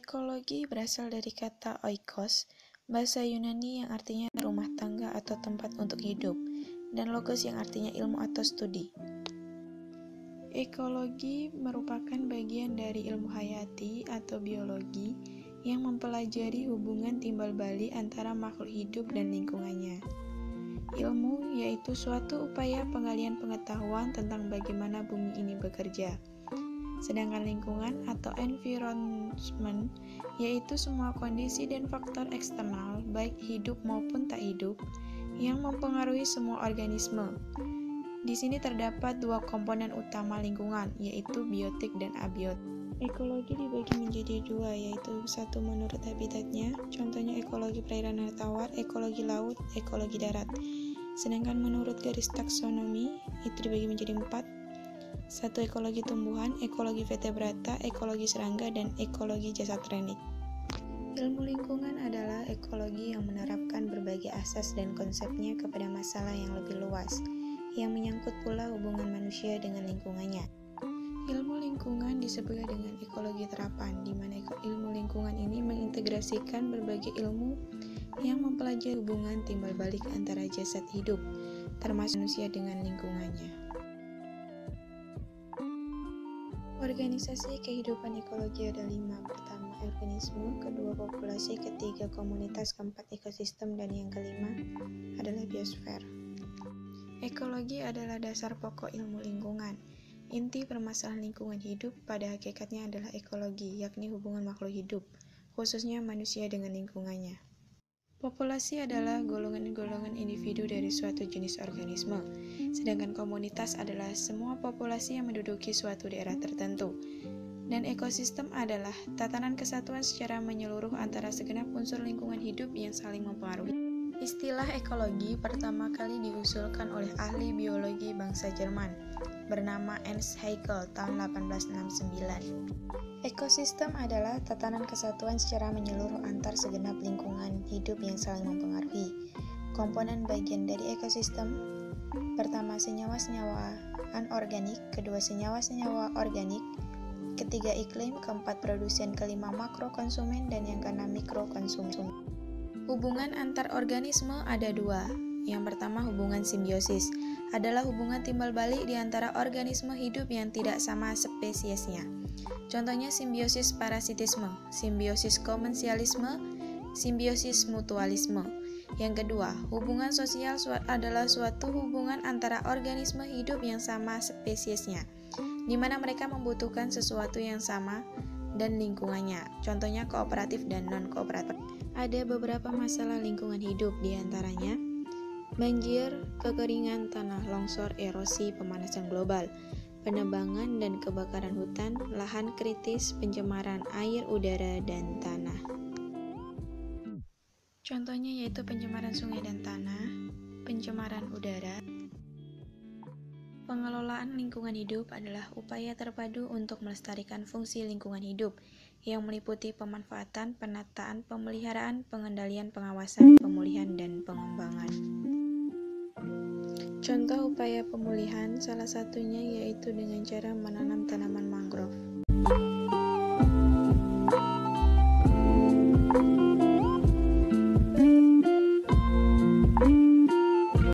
Ekologi berasal dari kata oikos, bahasa Yunani yang artinya rumah tangga atau tempat untuk hidup, dan logos yang artinya ilmu atau studi. Ekologi merupakan bagian dari ilmu hayati atau biologi yang mempelajari hubungan timbal balik antara makhluk hidup dan lingkungannya. Ilmu yaitu suatu upaya penggalian pengetahuan tentang bagaimana bumi ini bekerja. Sedangkan lingkungan atau environment yaitu semua kondisi dan faktor eksternal baik hidup maupun tak hidup yang mempengaruhi semua organisme. Di sini terdapat dua komponen utama lingkungan yaitu biotik dan abiotik. Ekologi dibagi menjadi dua yaitu satu menurut habitatnya, contohnya ekologi perairan dan tawar, ekologi laut, ekologi darat. Sedangkan menurut garis taksonomi itu dibagi menjadi empat. Satu ekologi tumbuhan, ekologi vertebrata, ekologi serangga, dan ekologi jasad renik. Ilmu lingkungan adalah ekologi yang menerapkan berbagai asas dan konsepnya kepada masalah yang lebih luas, yang menyangkut pula hubungan manusia dengan lingkungannya. Ilmu lingkungan disebut dengan ekologi terapan, di mana ilmu lingkungan ini mengintegrasikan berbagai ilmu yang mempelajari hubungan timbal balik antara jasad hidup, termasuk manusia dengan lingkungannya. Organisasi kehidupan ekologi ada 5. Pertama, organisme, kedua populasi, ketiga komunitas, keempat ekosistem, dan yang kelima adalah biosfer. Ekologi adalah dasar pokok ilmu lingkungan. Inti permasalahan lingkungan hidup pada hakikatnya adalah ekologi, yakni hubungan makhluk hidup, khususnya manusia dengan lingkungannya. Populasi adalah golongan-golongan individu dari suatu jenis organisme, sedangkan komunitas adalah semua populasi yang menduduki suatu daerah tertentu. Dan ekosistem adalah tatanan kesatuan secara menyeluruh antara segenap unsur lingkungan hidup yang saling mempengaruhi. Istilah ekologi pertama kali diusulkan oleh ahli biologi bangsa Jerman, bernama Ernst Haeckel tahun 1869. Ekosistem adalah tatanan kesatuan secara menyeluruh antar segenap lingkungan hidup yang saling mempengaruhi. Komponen bagian dari ekosistem: pertama, senyawa-senyawa anorganik, kedua, senyawa-senyawa organik, ketiga, iklim, keempat, produsen, kelima, makrokonsumen, dan yang keenam, mikrokonsumen. Hubungan antar organisme ada dua. Yang pertama, hubungan simbiosis adalah hubungan timbal balik di antara organisme hidup yang tidak sama spesiesnya. Contohnya simbiosis parasitisme, simbiosis komensialisme, simbiosis mutualisme. Yang kedua, hubungan sosial adalah suatu hubungan antara organisme hidup yang sama spesiesnya, di mana mereka membutuhkan sesuatu yang sama dan lingkungannya. Contohnya kooperatif dan non-kooperatif. Ada beberapa masalah lingkungan hidup, di antaranya banjir, kekeringan tanah, longsor, erosi, pemanasan global, penebangan dan kebakaran hutan, lahan kritis, pencemaran air, udara, dan tanah. Contohnya yaitu pencemaran sungai dan tanah, pencemaran udara. Pengelolaan lingkungan hidup adalah upaya terpadu untuk melestarikan fungsi lingkungan hidup yang meliputi pemanfaatan, penataan, pemeliharaan, pengendalian, pengawasan, pemulihan, dan pengembangan. Contoh upaya pemulihan salah satunya yaitu dengan cara menanam tanaman mangrove.